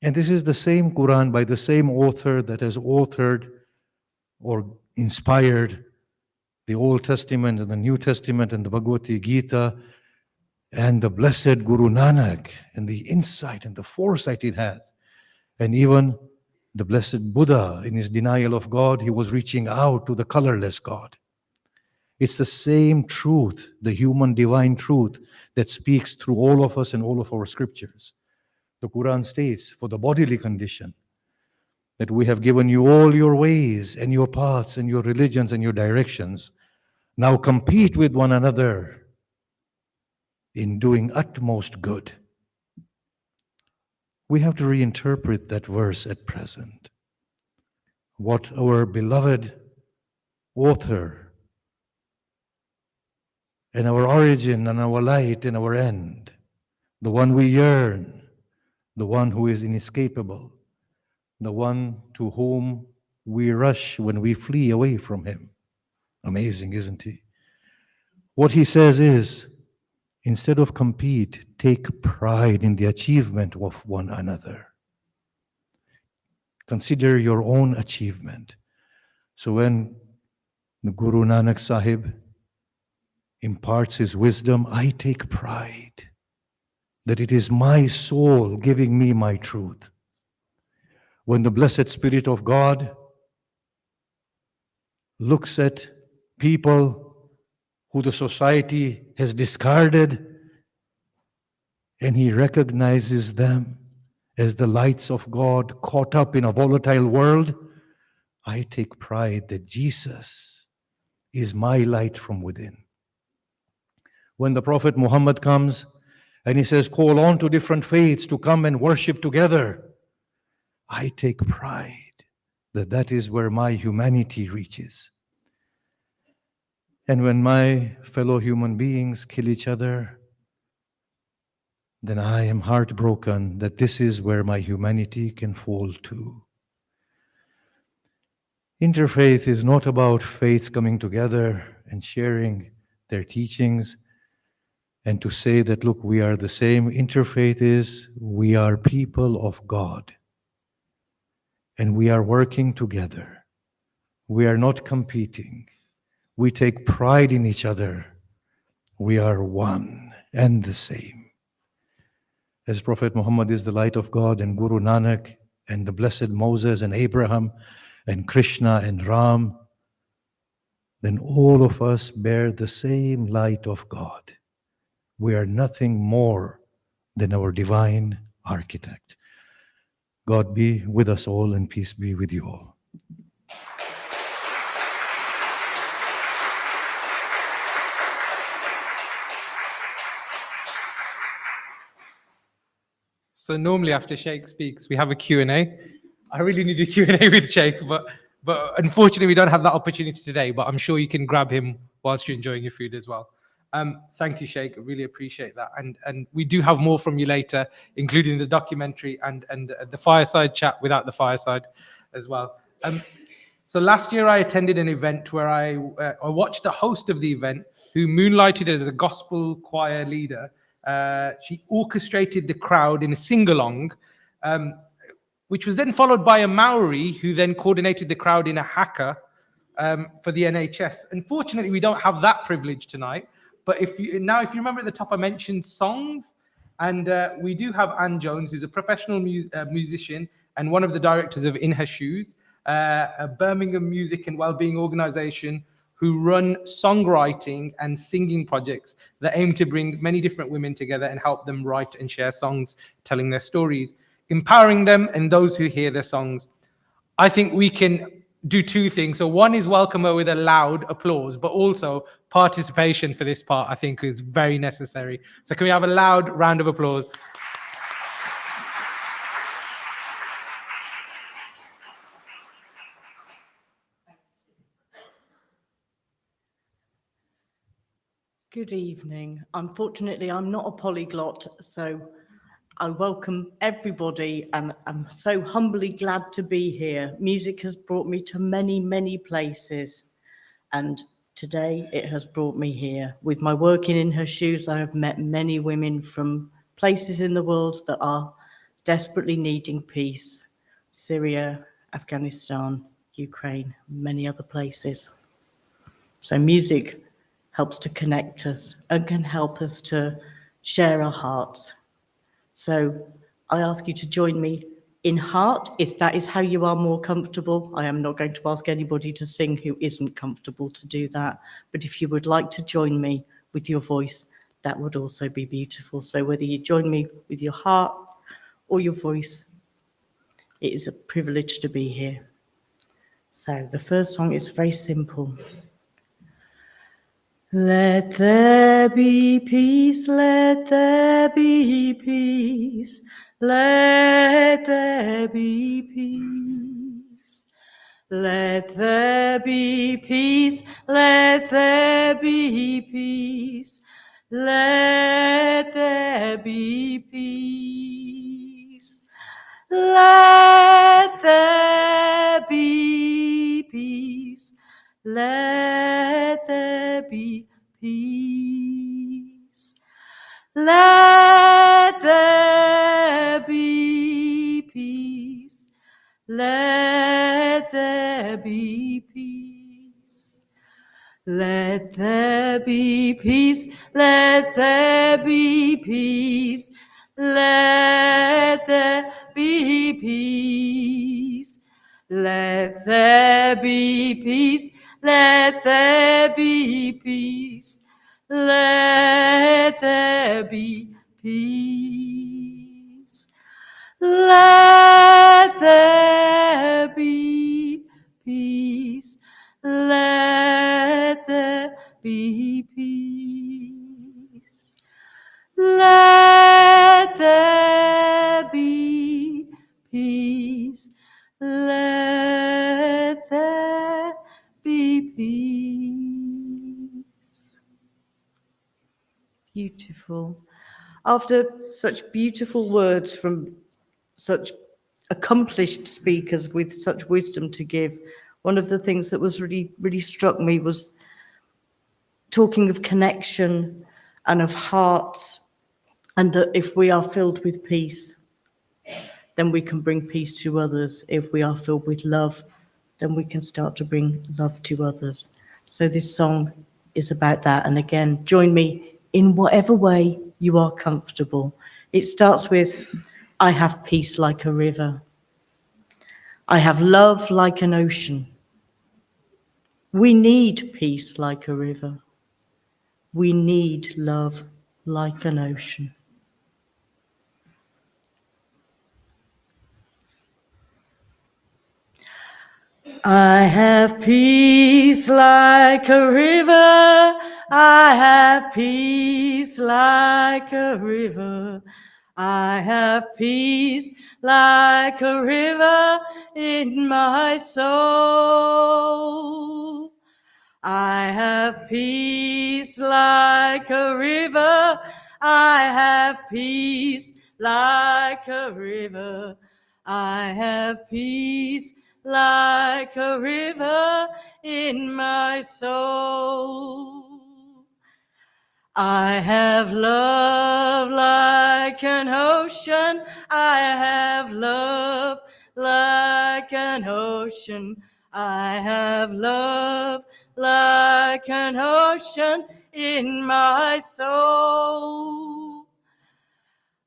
and this is the same Quran by the same author that has authored or inspired the Old Testament and the New Testament and the Bhagavad Gita and the blessed Guru Nanak and the insight and the foresight it had. And even the blessed Buddha, in his denial of God, he was reaching out to the colorless God. It's the same truth, the human divine truth that speaks through all of us and all of our scriptures. The Quran states, for the bodily condition, that we have given you all your ways and your paths and your religions and your directions. Now compete with one another in doing utmost good. We have to reinterpret that verse at present. What our beloved author and our origin and our light and our end, the one we yearn, the one who is inescapable, the one to whom we rush when we flee away from him. Amazing, isn't he? What he says is, instead of compete, take pride in the achievement of one another. Consider your own achievement. So when the Guru Nanak Sahib imparts his wisdom, I take pride that it is my soul giving me my truth. When the blessed Spirit of God looks at people who the society has discarded, and he recognizes them as the lights of God caught up in a volatile world, I take pride that Jesus is my light from within. When the Prophet Muhammad comes and he says, call on to different faiths to come and worship together, I take pride that that is where my humanity reaches. And when my fellow human beings kill each other, then I am heartbroken that this is where my humanity can fall to. Interfaith is not about faiths coming together and sharing their teachings and to say that, look, we are the same. Interfaith is we are people of God and we are working together. We are not competing. We take pride in each other. We are one and the same. As Prophet Muhammad is the light of God and Guru Nanak and the blessed Moses and Abraham and Krishna and Ram, then all of us bear the same light of God. We are nothing more than our divine architect. God be with us all and peace be with you all. So normally after Sheikh speaks, we have a Q&A. I really need a Q&A with Sheikh, but unfortunately we don't have that opportunity today, but I'm sure you can grab him whilst you're enjoying your food as well. Thank you, Sheikh. I really appreciate that. And we do have more from you later, including the documentary and the fireside chat without the fireside as well. So last year I attended an event where I watched the host of the event who moonlighted as a gospel choir leader. She orchestrated the crowd in a sing-along, which was then followed by a Maori who then coordinated the crowd in a haka for the NHS. Unfortunately, we don't have that privilege tonight. But if you remember at the top, I mentioned songs, and we do have Anne Jones, who's a professional musician and one of the directors of In Her Shoes, a Birmingham music and wellbeing organization who run songwriting and singing projects that aim to bring many different women together and help them write and share songs telling their stories. empowering them and those who hear their songs. I think we can do two things. So one is welcome her with a loud applause, but also participation for this part, I think, is very necessary. So can we have a loud round of applause? Good evening. Unfortunately, I'm not a polyglot, so I welcome everybody and I'm so humbly glad to be here. Music has brought me to many, many places, and today it has brought me here. With my working in her shoes, I have met many women from places in the world that are desperately needing peace. Syria, Afghanistan, Ukraine, many other places. So music helps to connect us and can help us to share our hearts. So I ask you to join me in heart, if that is how you are more comfortable. I am not going to ask anybody to sing who isn't comfortable to do that. But if you would like to join me with your voice, that would also be beautiful. So whether you join me with your heart or your voice, it is a privilege to be here. So the first song is very simple. Let there be peace, let there be peace, let there be peace. Let there be peace, let there be peace, let there be peace. Let there be peace. Let there be peace. Let there be peace. Let there be peace. Let there be peace. Let there be peace. Let there be peace. Let there be peace. Let there be peace. Let there be peace. Let there be peace. Let there be peace. Let there be peace. Let there be peace. Beautiful. After such beautiful words from such accomplished speakers with such wisdom to give, one of the things that was really struck me was talking of connection and of hearts, and that if we are filled with peace, then we can bring peace to others. If we are filled with love, then we can start to bring love to others. So this song is about that. And again, join me in whatever way you are comfortable. It starts with, I have peace like a river. I have love like an ocean. We need peace like a river. We need love like an ocean. I have peace like a river. I have peace like a river. I have peace like a river in my soul. I have peace like a river. I have peace like a river. I have peace like a river in my soul. I have love like an ocean. I have love like an ocean. I have love like an ocean in my soul.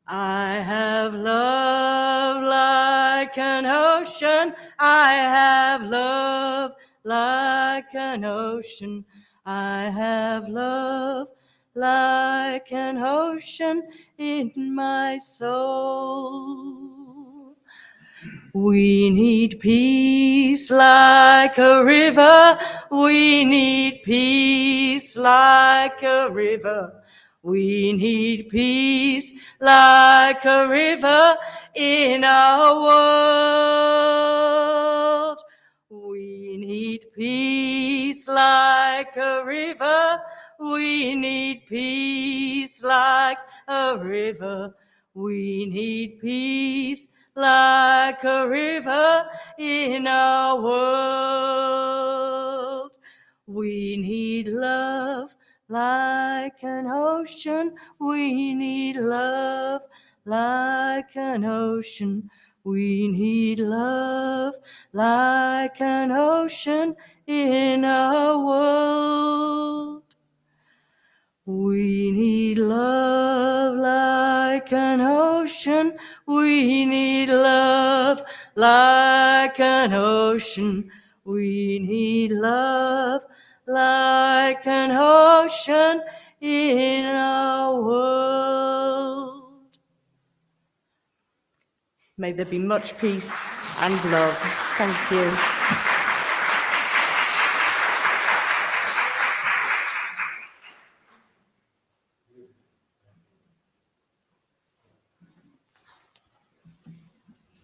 I have love like an ocean. I have love like an ocean. I have love like an ocean in my soul. We need peace like a river. We need peace like a river. We need peace like a river in our world. We need peace like a river. We need peace like a river. We need peace like a river in our world. We need love like an ocean. We need love like an ocean. We need love like an ocean in our world. We need love like an ocean. We need love like an ocean. We need love like an ocean in our world. May there be much peace and love. Thank you.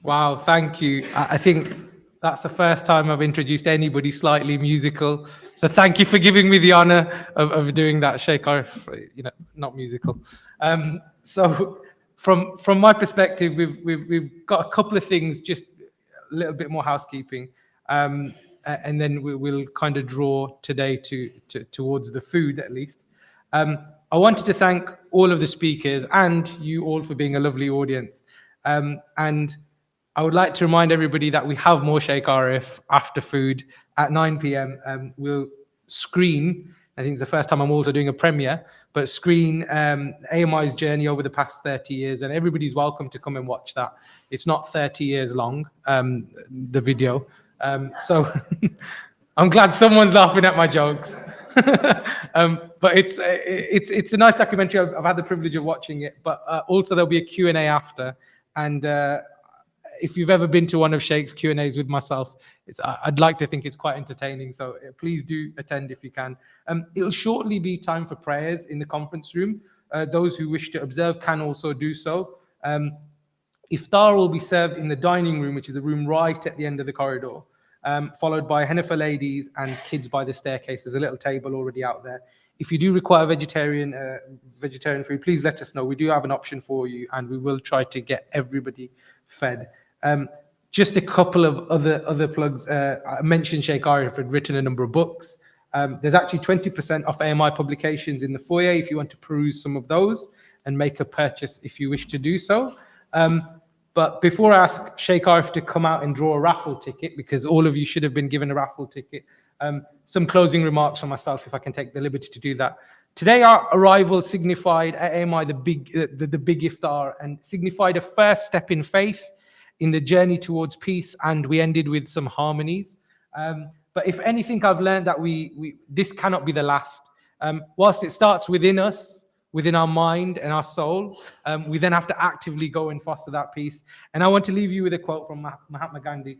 Wow, thank you. I think that's the first time I've introduced anybody slightly musical. So thank you for giving me the honor of doing that, Sheikh Arif, not musical. So from my perspective, we've got a couple of things, just a little bit more housekeeping. And then we'll kind of draw today towards the food, at least. I wanted to thank all of the speakers and you all for being a lovely audience. And I would like to remind everybody that we have more Sheikh Arif after food at 9 p.m. We'll screen, I think it's the first time I'm also doing a premiere, but screen AMI's journey over the past 30 years, and everybody's welcome to come and watch that. It's not 30 years long, the video. So I'm glad someone's laughing at my jokes. But it's a nice documentary. I've had the privilege of watching it, but also there'll be a Q&A after. And if you've ever been to one of Sheikh's Q&As with myself, I'd like to think it's quite entertaining. So please do attend if you can. It'll shortly be time for prayers in the conference room. Those who wish to observe can also do so. Iftar will be served in the dining room, which is the room right at the end of the corridor, followed by henna for ladies and kids by the staircase. There's a little table already out there. If you do require vegetarian food, please let us know. We do have an option for you, and we will try to get everybody fed. Just a couple of other plugs. I mentioned Sheikh Arif had written a number of books. There's actually 20% off AMI publications in the foyer if you want to peruse some of those and make a purchase if you wish to do so. But before I ask Sheikh Arif to come out and draw a raffle ticket, because all of you should have been given a raffle ticket, some closing remarks from myself, if I can take the liberty to do that. Today, our arrival signified at AMI the big Iftar, and signified a first step in faith in the journey towards peace, and we ended with some harmonies. But if anything, I've learned that this cannot be the last. Whilst it starts within us, within our mind and our soul, we then have to actively go and foster that peace. And I want to leave you with a quote from Mahatma Gandhi.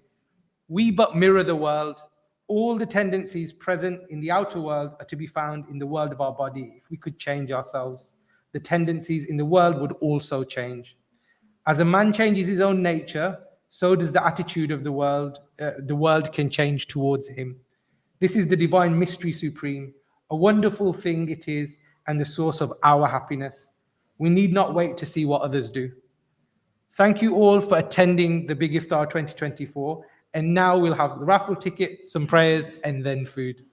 "We but mirror the world. All the tendencies present in the outer world are to be found in the world of our body. If we could change ourselves, the tendencies in the world would also change. As a man changes his own nature, so does the attitude of the world. The world can change towards him. This is the divine mystery supreme. A wonderful thing it is, and the source of our happiness. We need not wait to see what others do." Thank you all for attending the Big Iftar 2024. And now we'll have the raffle ticket, some prayers, and then food.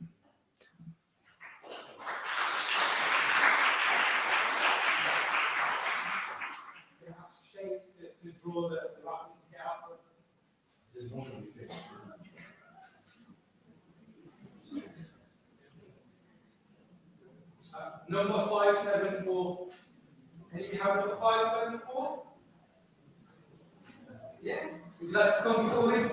Number 574. And if you have number 574? Yeah? Would you like to come forward?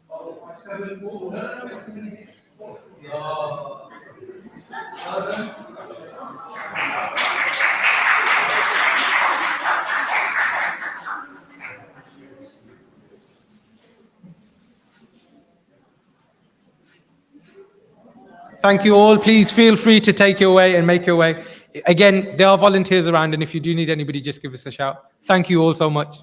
Oh, 574. No. Thank you all. Please feel free to take your way and make your way. Again, there are volunteers around, and if you do need anybody, just give us a shout. Thank you all so much.